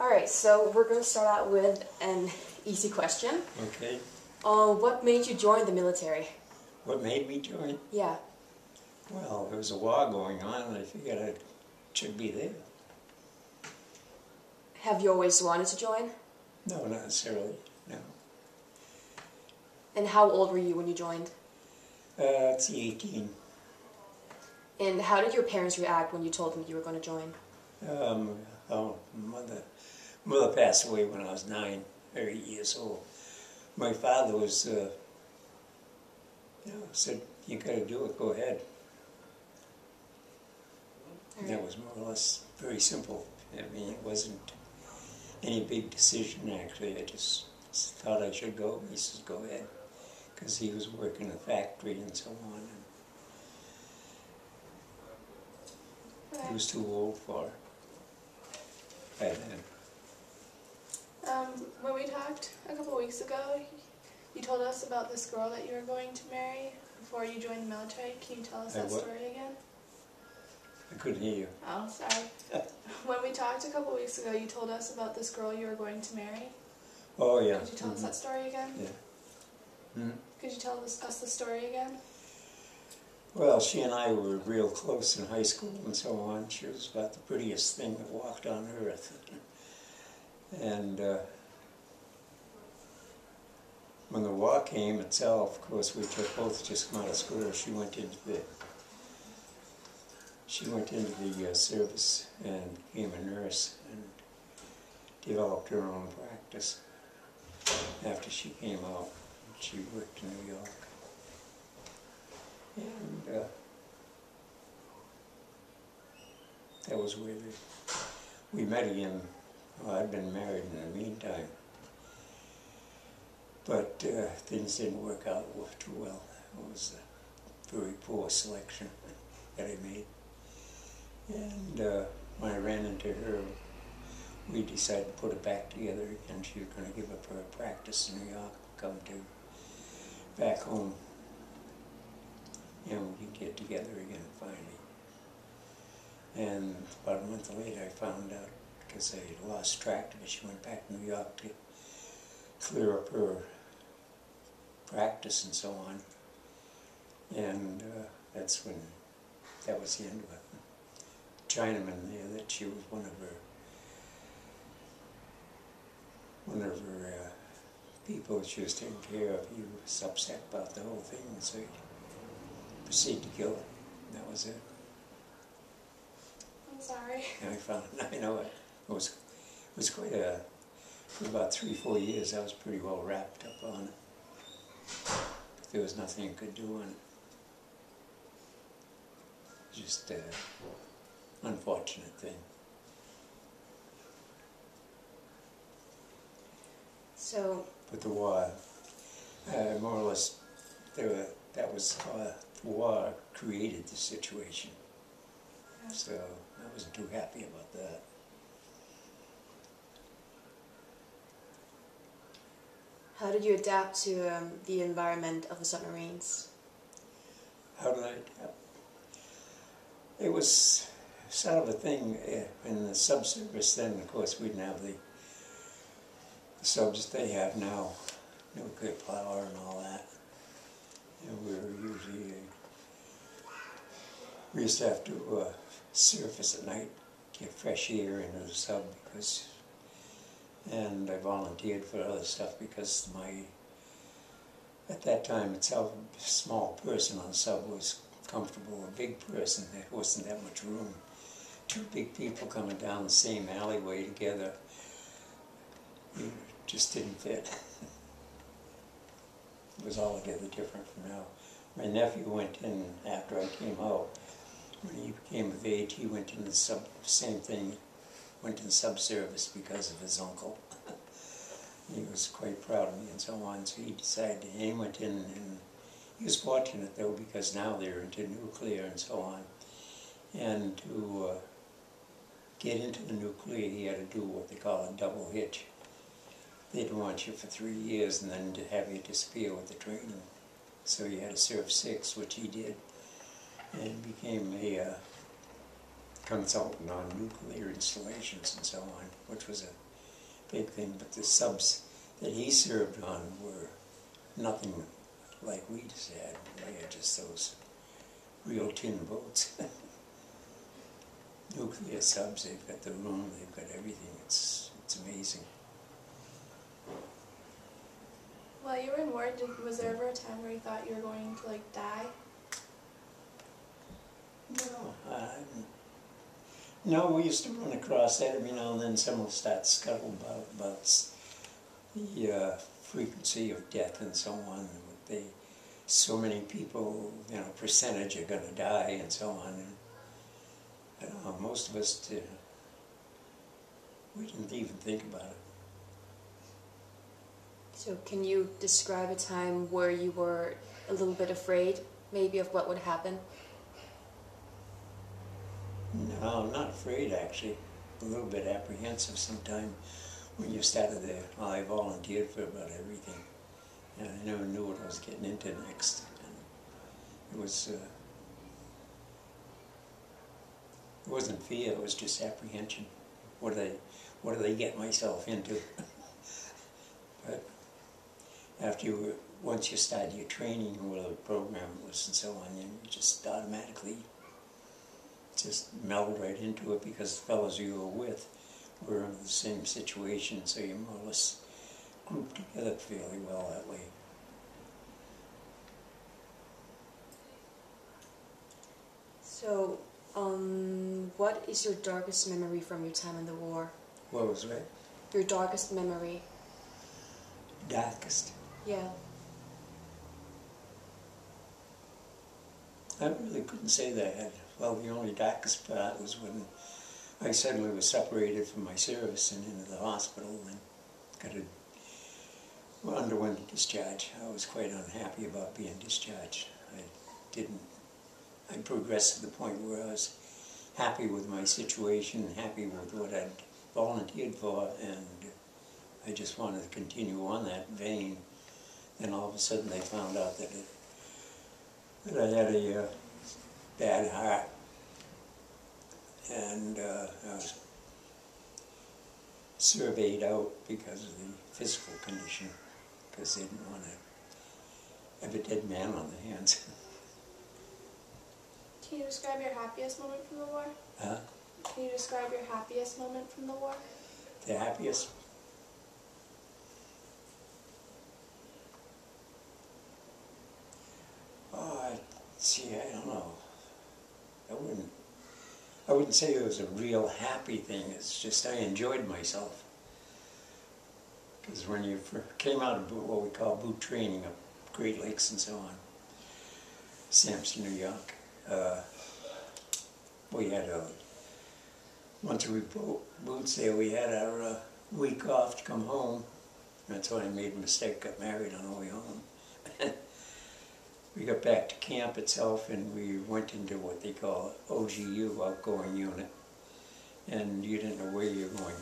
Alright, so we're going to start out with an easy question. Okay. What made you join the military? What made me join? Yeah. Well, there was a war going on and I figured I should be there. Have you always wanted to join? No, not necessarily, no. And how old were you when you joined? Let's see, 18. And how did your parents react when you told them you were going to join? Mother passed away when I was 9 or 8 years old. My father was, said, you got to do it, go ahead. And that was more or less very simple. I mean, it wasn't any big decision, actually. I just thought I should go. He says, go ahead. Because he was working in a factory and so on. And he was too old for it by then. When we talked a couple of weeks ago, you told us about this girl that you were going to marry before you joined the military. Can you tell us that story again? I couldn't hear you. Oh, sorry. When we talked a couple of weeks ago, you told us about this girl you were going to marry. Oh, yeah. Could you tell us that story again? Yeah. Could you tell us the story again? Well, she and I were real close in high school and so on. She was about the prettiest thing that walked on earth. And when the war came itself, of course, we both just come out of school. She went into the service and became a nurse and developed her own practice. After she came out, she worked in New York. And that was where we met again. Well, I'd been married in the meantime. But things didn't work out too well. It was a very poor selection that I made. And when I ran into her, we decided to put it back together again. She was going to give up her practice in New York, come back home, and we could get together again finally. And about a month later I found out, because I lost track of it, she went back to New York to clear up her practice and so on. And that's when, that was the end of it. Chinaman there, that she was one of her people she was taking care of. He was upset about the whole thing, so he proceeded to kill her. And that was it. I'm sorry. And I know it. It was quite a, for about 3-4 years I was pretty well wrapped up on it. But there was nothing you could do on it. Just an unfortunate thing. So, but the war, more or less, the war created the situation. Yeah. So I wasn't too happy about that. how did you adapt to the environment of the submarines? How did I adapt? It was sort of a thing in the subsurface then. Of course, we didn't have the subs they have now, nuclear power and all that. And we used to have to surface at night, get fresh air into the sub and I volunteered for other stuff because at that time itself, a small person on the sub was comfortable. A big person, there wasn't that much room. Two big people coming down the same alleyway together, you just didn't fit. It was altogether different from now. My nephew went in after I came out. When he became of age, he went into the same thing, went in the subservice because of his uncle. He was quite proud of me and so on, so he decided, and he went in, and he was fortunate though, because now they're into nuclear and so on. And to get into the nuclear, he had to do what they call a double hitch. They didn't want you for 3 years and then to have you disappear with the training. So you had to serve 6, which he did, and became a consultant on nuclear installations and so on, which was a big thing, but the subs that he served on were nothing like we just had. We had just those real tin boats. Nuclear subs, they've got the room, they've got everything. It's amazing. While you were in war, was there ever a time where you thought you were going to like die? No, we used to run across that every now and then. Someone will start scuttle about the frequency of death and so on. So many people, percentage are going to die and so on. And, most of us, we didn't even think about it. So can you describe a time where you were a little bit afraid, maybe, of what would happen? No, I'm not afraid, actually. A little bit apprehensive sometime when you started there. Well, I volunteered for about everything. And I never knew what I was getting into next. And it wasn't fear, it was just apprehension. What do they get myself into? But once you start your training, where the program was and so on, you just automatically just meld right into it, because the fellows you were with were in the same situation, so you more or less grouped together fairly well that way. So, what is your darkest memory from your time in the war? What was that? Your darkest memory. Darkest? Yeah. I really couldn't say that. Well, the only darkest part was when I suddenly was separated from my service and into the hospital and underwent a discharge. I was quite unhappy about being discharged. I progressed to the point where I was happy with my situation, happy with what I'd volunteered for, and I just wanted to continue on that vein. Then all of a sudden they found out that I had a bad heart, and I was surveyed out because of the physical condition, because they didn't want to have a dead man on their hands. Can you describe your happiest moment from the war? Huh? Can you describe your happiest moment from the war? The happiest? Oh, I don't know. I wouldn't say it was a real happy thing. It's just I enjoyed myself. Because when you came out of what we call boot training up Great Lakes and so on, Sampson, New York, we had once we boots there, we had our week off to come home. That's when I made a mistake, got married on the way home. We got back to camp itself, and we went into what they call OGU, outgoing unit, and you didn't know where you were going.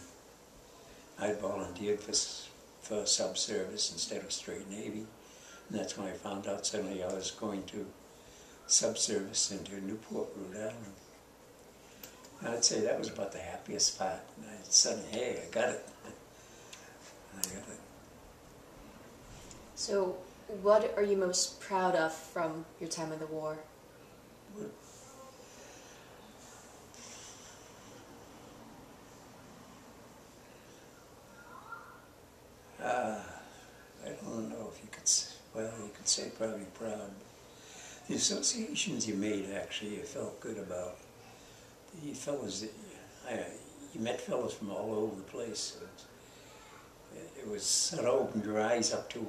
I volunteered for sub-service instead of straight Navy, and that's when I found out suddenly I was going to sub-service into Newport, Rhode Island. I'd say that was about the happiest part. And I suddenly, hey, I got it. I got it. So, what are you most proud of from your time in the war? I don't know if you could, well, you could say probably proud. The associations you made, actually, you felt good about. The fellows, you met fellows from all over the place. It was sort of opened your eyes up to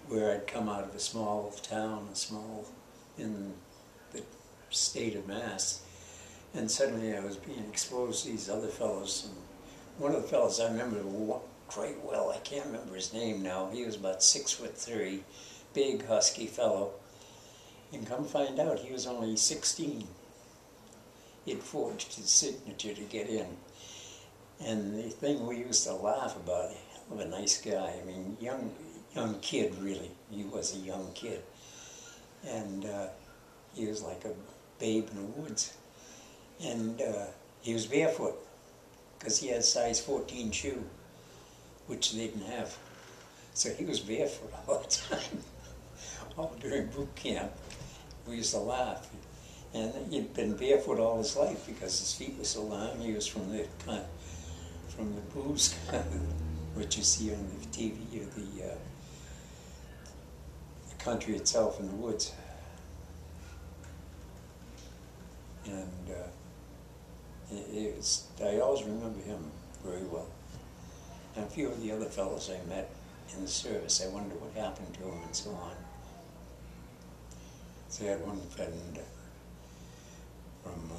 where I'd come out of a small town, in the state of Mass, and suddenly I was being exposed to these other fellows. And one of the fellows I remember quite well, I can't remember his name now, he was about 6'3", big husky fellow, and come find out he was only 16. He'd forged his signature to get in. And the thing we used to laugh about, hell of a nice guy, I mean, young kid, really. He was a young kid. And he was like a babe in the woods. And he was barefoot, because he had a size 14 shoe. which they didn't have. So he was barefoot all the time. All during boot camp, we used to laugh. And he'd been barefoot all his life because his feet were so long. He was from the booze, which you see on the TV, or the country itself in the woods. And I always remember him very well. And a few of the other fellows I met in the service, I wonder what happened to him and so on. So I had one friend from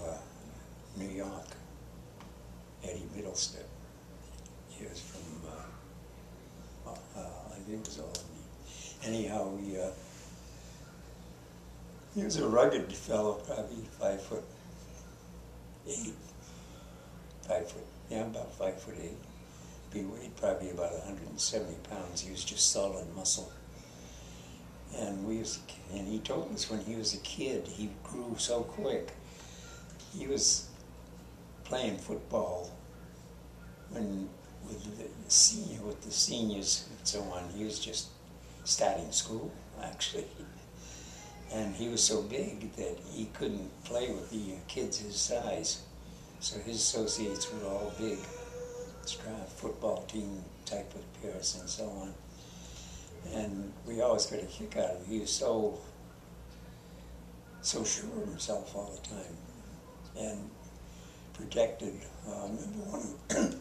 New York, Eddie Middlestep. He was from, I think it was Albany. Anyhow, he was a rugged fellow, probably 5'8". About 5'8". He weighed probably about 170 pounds. He was just solid muscle. And he told us when he was a kid, he grew so quick. He was playing football with the seniors and so on. He was just starting school, actually. And he was so big that he couldn't play with the kids his size. So his associates were all big, football team type of appearance and so on. And we always got a kick out of him. He was so sure of himself all the time and protected. I remember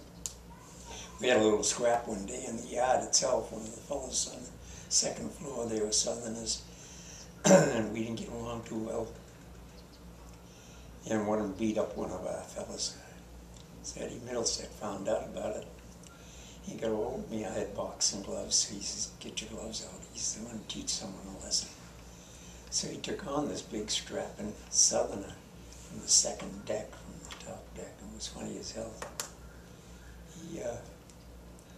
we had a little scrap one day in the yard itself. One of the fellows on the second floor, they were Southerners, and we didn't get along too well. And one of them beat up one of our fellas. So Eddie Middlestep found out about it. He got a hold of me. I had boxing gloves. He says, "Get your gloves out." He said, "I want to teach someone a lesson." So he took on this big strapping Southerner from the second deck, from the top deck. It was funny as hell. He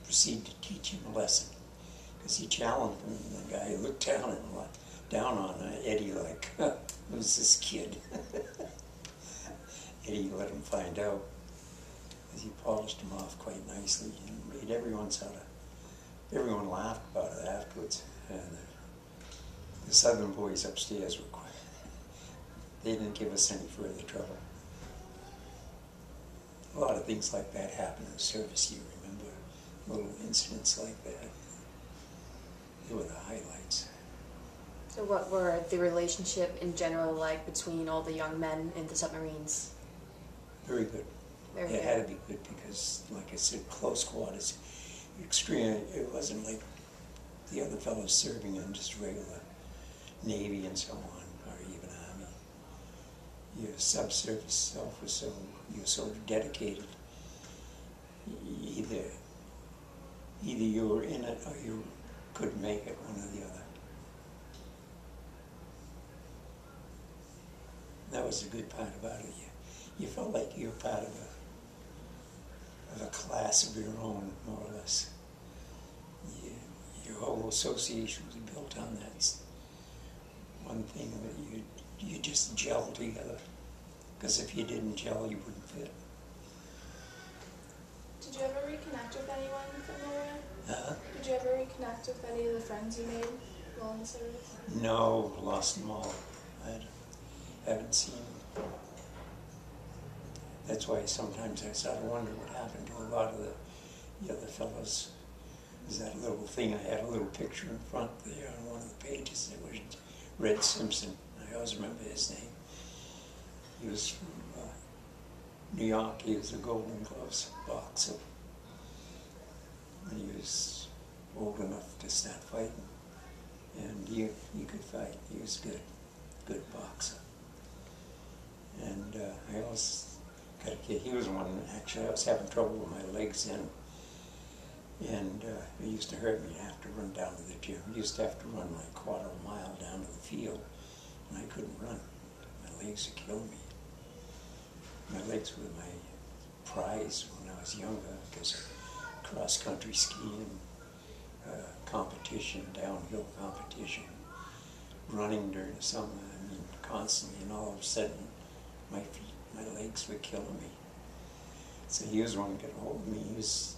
proceeded to teach him a lesson because he challenged him. And the guy looked down on Eddie like, "Who's this kid?" Eddie let him find out. He polished him off quite nicely and made everyone laughed about it afterwards. And the Southern boys upstairs were quiet. They didn't give us any further trouble. A lot of things like that happen in the service, you remember, little incidents like that. They were the highlights. So what were the relationship in general like between all the young men in the submarines? Very good. It had to be good because, like I said, close quarters, extreme. It wasn't like the other fellows serving in just regular Navy and so on, or even Army. Your subsurface self was you were so dedicated. Either you were in it or you couldn't make it, one or the other. That was the good part about it. You felt like you were part of a class of your own, more or less. Your whole association was built on that one thing that you just gel together. Because if you didn't gel, you wouldn't fit. Did you ever reconnect with anyone from Norway? Huh? Did you ever reconnect with any of the friends you made while in the service? No, lost them all. I haven't seen them. That's why sometimes I sort of wonder what happened to a lot of the other fellows. There's that little thing, I had a little picture in front there on one of the pages that was Red Simpson. I always remember his name. He was from New York. He was a Golden Gloves boxer. When he was old enough to start fighting. And he could fight. He was good boxer. And I always got a kid. He was one, actually, I was having trouble with my legs then. And it used to hurt me to have to run down to the gym. I used to have to run like a quarter of a mile down to the field, and I couldn't run. My legs would kill me. My legs were my prize when I was younger, because cross-country skiing, competition, downhill competition, running during the summer, I mean, constantly, and all of a sudden, my legs were killing me. So he was one to get hold of me. He was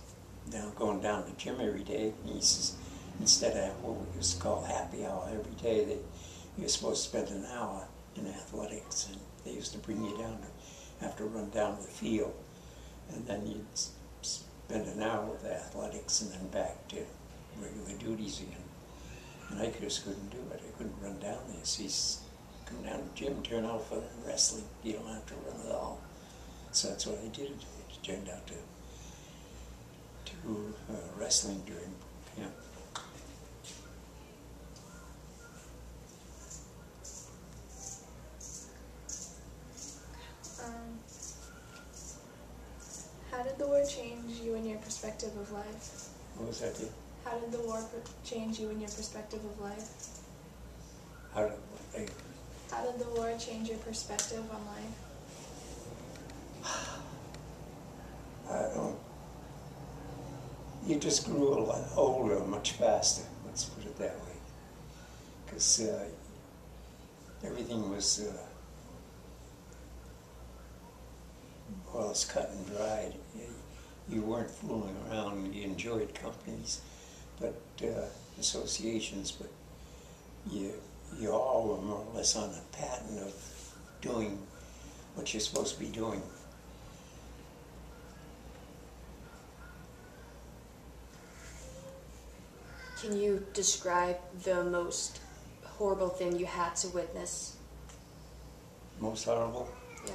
going down to the gym every day. And he says, instead of what we used to call happy hour every day, you're supposed to spend an hour in athletics, and they used to bring you down to have to run down to the field, and then you'd spend an hour with athletics and then back to regular duties again. And I just couldn't do it. I couldn't run down there. So he's come down to the gym, turn out for wrestling. You don't have to run at all. So that's what I did. It turned out to wrestling during camp. How did the war change you and your perspective of life? What was that? How did the war change you and your perspective of life? How did the war change your perspective on life? I don't. You just grew a lot older, much faster. Let's put it that way. Because everything was well, it's cut and dried. You weren't fooling around. You enjoyed companies, but associations, but you all were more or less on a pattern of doing what you're supposed to be doing. Can you describe the most horrible thing you had to witness? Most horrible? Yeah.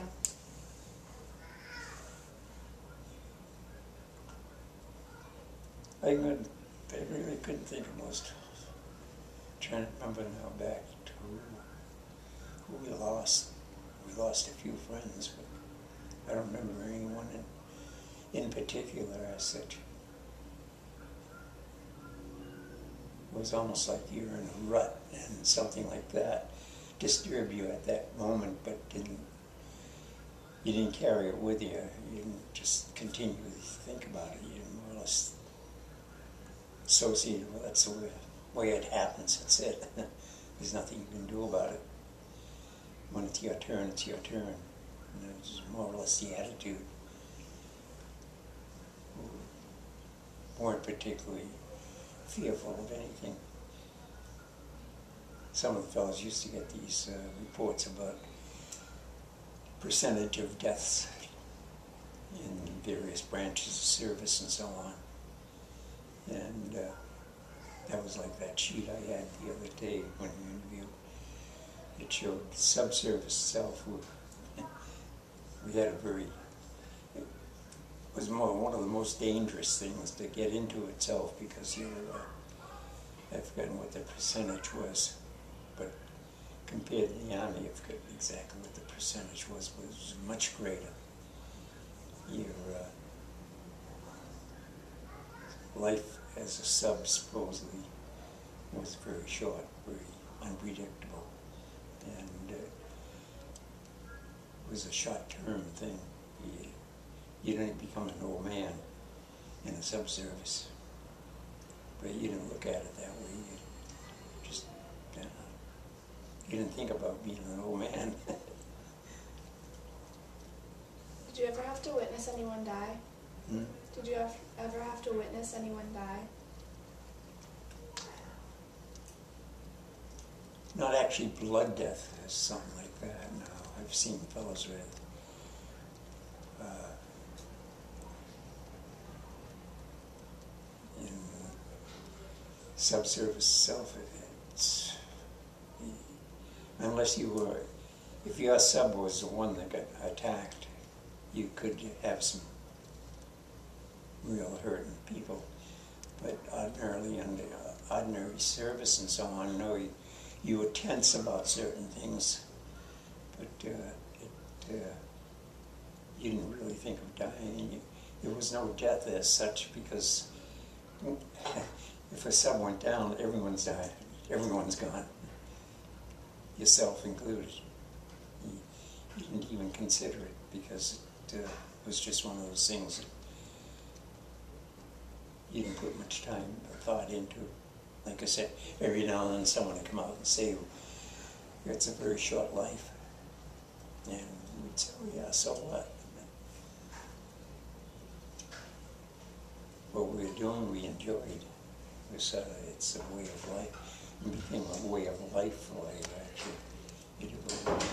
I really couldn't think of most. I'm trying to remember now back to who we lost. We lost a few friends, but I don't remember anyone in particular as such. It was almost like you were in a rut, and something like that disturbed you at that moment, but you didn't carry it with you. You didn't just continue to think about it. You more or less associated with that's the way it happens. That's it. There's nothing you can do about it. When it's your turn, it's your turn. And it's more or less the attitude. We weren't particularly fearful of anything. Some of the fellows used to get these reports about percentage of deaths in various branches of service and so on. And that was like that sheet I had the other day when we interviewed. It showed subservice itself. We had it was one of the most dangerous things to get into itself, because I've forgotten what the percentage was, but compared to the Army, I've forgotten exactly what the percentage was much greater. Your life as a sub supposedly was very short, very unpredictable, and it was a short-term thing. You didn't become an old man in a sub-service, but you didn't look at it that way. You just, you didn't think about being an old man. Did you ever have to witness anyone die? Did you ever have to witness anyone die? Not actually blood death, or something like that, no. I've seen fellows with in subservice itself, it's, unless if your sub was the one that got attacked, you could have some real hurting people. But ordinarily, under ordinary service and so on, no, you were tense about certain things, but you didn't really think of dying. There was no death as such, because if a sub went down, everyone's died. Everyone's gone, yourself included. You didn't even consider it, because it was just one of those things that you didn't put much time or thought into. Like I said, every now and then someone would come out and say, it's a very short life. And we'd say, oh yeah, so what? But we doing we enjoyed. It was, it's a way of life. It became a way of life for you, actually. You devoted to it.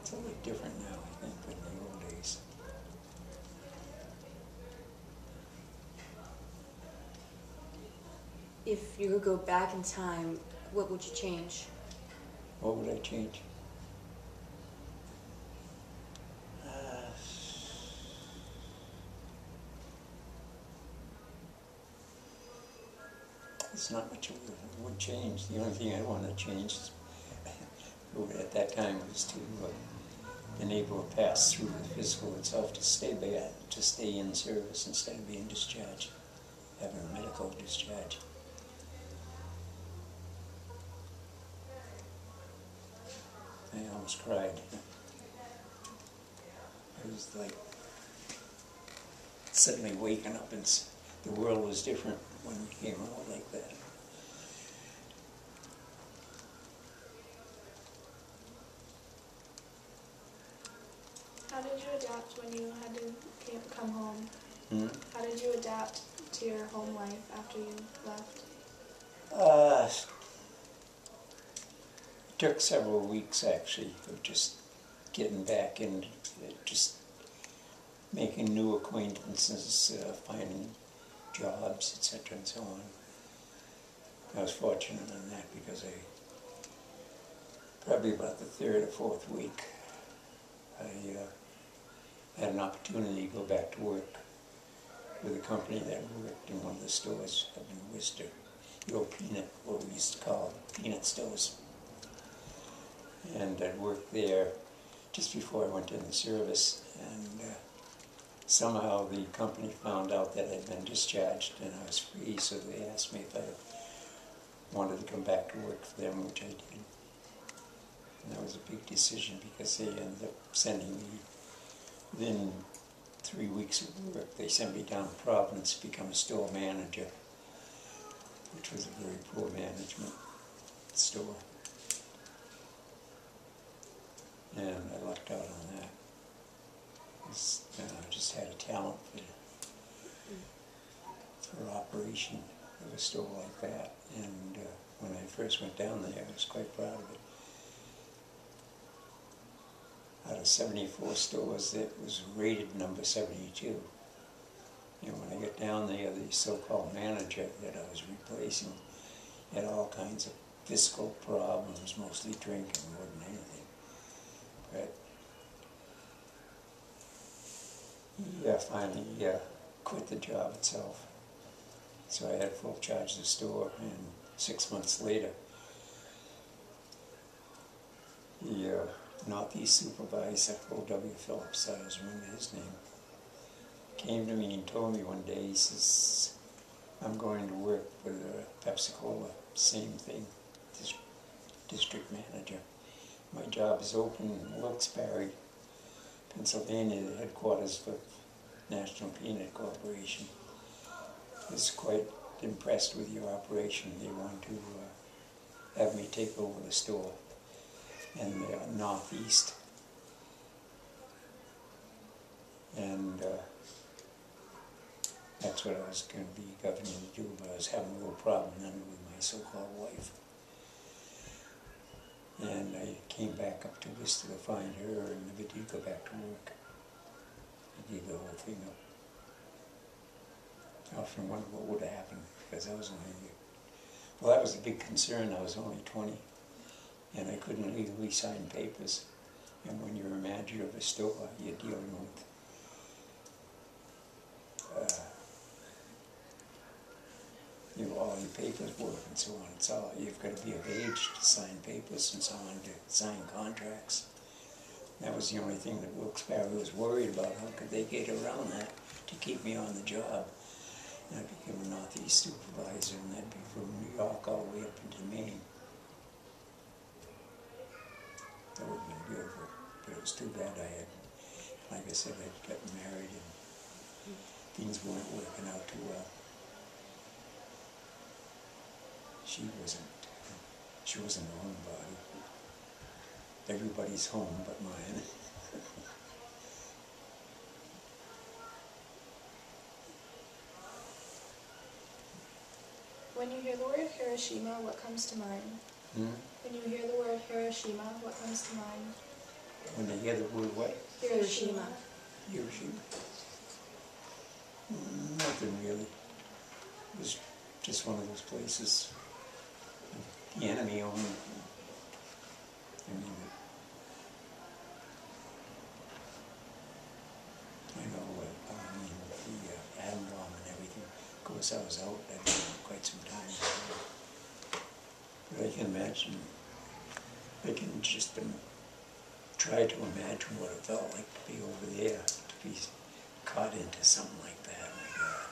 It's a little different now, I think, than the old days. If you could go back in time, what would you change? What would I change? It's not much would change. The only thing I want to change is, at that time, was to enable a pass through the physical itself to stay in service instead of being discharged, having a medical discharge. I almost cried. It was like suddenly waking up and the world was different when we came out like that. How did you adapt when you had to come home? How did you adapt to your home life after you left? It took several weeks, actually, of just getting back and just making new acquaintances, finding jobs, etc., and so on. I was fortunate in that because probably about the third or fourth week, I had an opportunity to go back to work with a company that worked in one of the stores up in Worcester, the old Peanut, what we used to call Peanut stores. And I'd worked there just before I went in the service, and somehow the company found out that I'd been discharged and I was free, so they asked me if I wanted to come back to work for them, which I did. And that was a big decision because they ended up sending me, within 3 weeks of work, they sent me down to Providence to become a store manager, which was a very poor management store. And I lucked out on that. I just had a talent for operation of a store like that. And when I first went down there, I was quite proud of it. Out of 74 stores, it was rated number 72. And when I got down there, the so-called manager that I was replacing had all kinds of physical problems, mostly drinking more than anything. But he finally quit the job itself. So I had full charge of the store, and 6 months later, the Northeast supervisor, O.W. Phillips, I always remember his name, came to me and told me one day, he says, I'm going to work with Pepsi-Cola, same thing, district manager. My job is open in Wilkes-Barre, Pennsylvania, the headquarters for National Peanut Corporation. I was quite impressed with your operation. They want to have me take over the store in the Northeast. And that's what I was going to be governing to do, but I was having a little problem then with my so-called wife. And I came back up to Worcester to find her and never did go back to work. I gave the whole thing up. I often wondered what would have happened, because I was only, well, that was a big concern. I was only 20, and I couldn't legally sign papers. And when you're a manager of a store, you're dealing with all your paperwork and so on. It's all, you've got to be of age to sign papers and so on, to sign contracts. That was the only thing that Wilkes-Barre was worried about. How could they get around that to keep me on the job? And I became a Northeast supervisor, and that'd be from New York all the way up into Maine. That would have been beautiful, but it was too bad I had, like I said, I'd gotten married and things weren't working out too well. She wasn't a homebody. Everybody's home but mine. When you hear the word Hiroshima, what comes to mind? When you hear the word Hiroshima, what comes to mind? When they hear the word what? Hiroshima. Hiroshima. Nothing really. It was just one of those places the enemy owned. I know, the atom bomb and everything. Of course, I was out there quite some time. But I can imagine, I can just try to imagine what it felt like to be over there, to be caught into something like that. My God.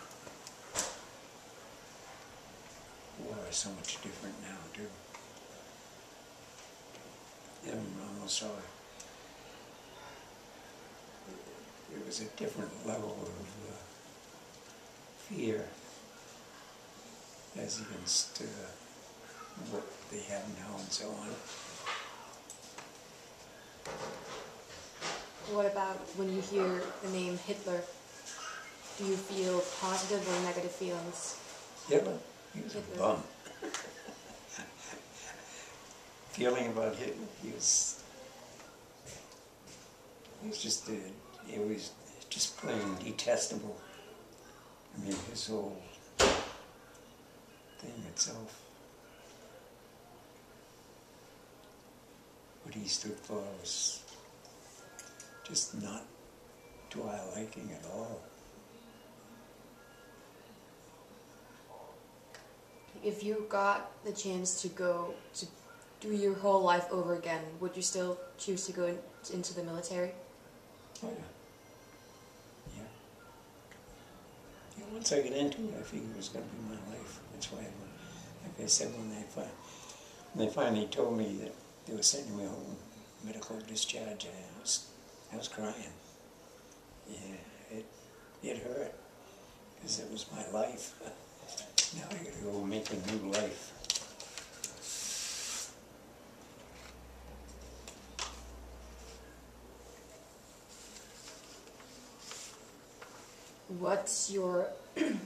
War is so much different now, too. I'm almost sorry. It was a different level of fear as against what they have now and so on. What about when you hear the name Hitler? Do you feel positive or negative feelings? Hitler? He was a bum. Feeling about Hitler, he was just plain detestable. I mean, his whole thing itself, what he stood for was just not to our liking at all. If you got the chance to go to do your whole life over again, would you still choose to go into the military? Oh yeah. Yeah, once I get into it, I figured it was going to be my life. That's why, like I said, when they finally told me that they were sending me home, medical discharge, I was crying. Yeah, it hurt, because it was my life. Now I got to go make a new life. What's your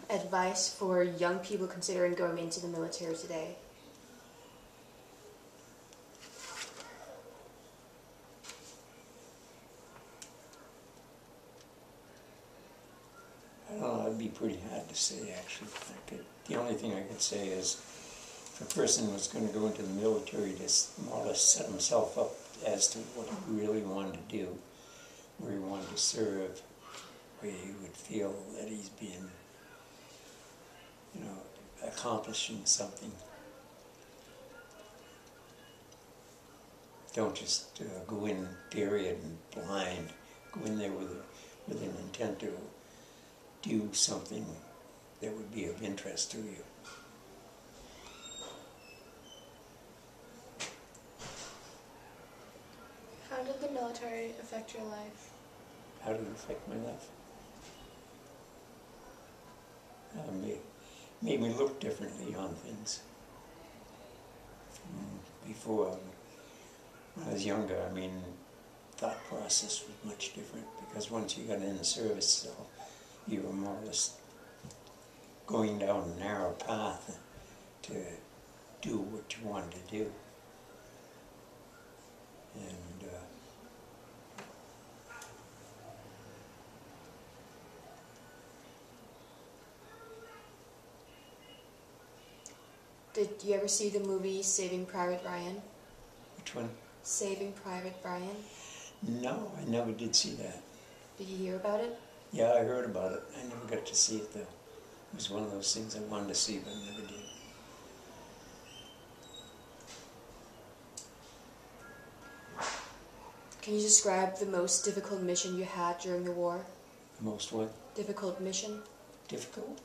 advice for young people considering going into the military today? I don't know, it'd be pretty hard to say, actually. The only thing I could say is, if a person was going to go into the military, to more or less set himself up as to what he really wanted to do, where he wanted to serve, where he would feel that he's being, accomplishing something. Don't just go in, period, and blind. Go in there with an intent to do something that would be of interest to you. How did the military affect your life? How did it affect my life? Made me look differently on things. Before, when I was younger, thought process was much different, because once you got in the service, you were more or less going down a narrow path to do what you wanted to do. And Did you ever see the movie Saving Private Ryan? which one? Saving Private Ryan? No, I never did see that. Did you hear about it? Yeah, I heard about it. I never got to see it, though. It was one of those things I wanted to see, but I never did. Can you describe the most difficult mission you had during the war? The most what? Difficult mission? Difficult?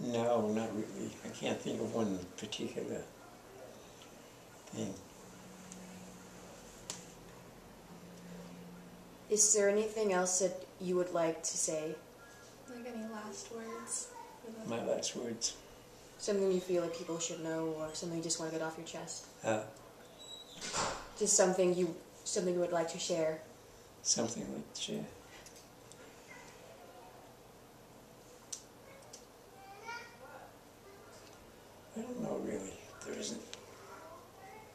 No, not really. I can't think of one particular thing. Is there anything else that you would like to say? Like any last words? My last words. Something you feel like people should know, or something you just want to get off your chest? Just something you would like to share? Something like to share.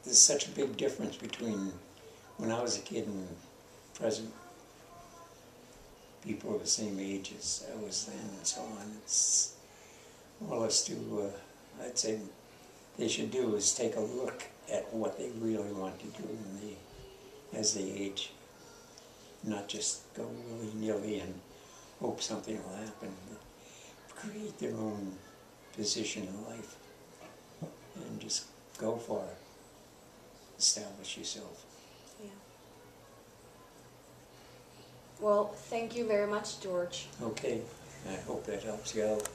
there's such a big difference between when I was a kid and present. People of the same age as I was then and so on. It's more or less to, I'd say, they should do is take a look at what they really want to do as they age. Not just go willy-nilly and hope something will happen, but create their own position in life and just go for it. Establish yourself. Yeah. Well, thank you very much, George. Okay, I hope that helps you out.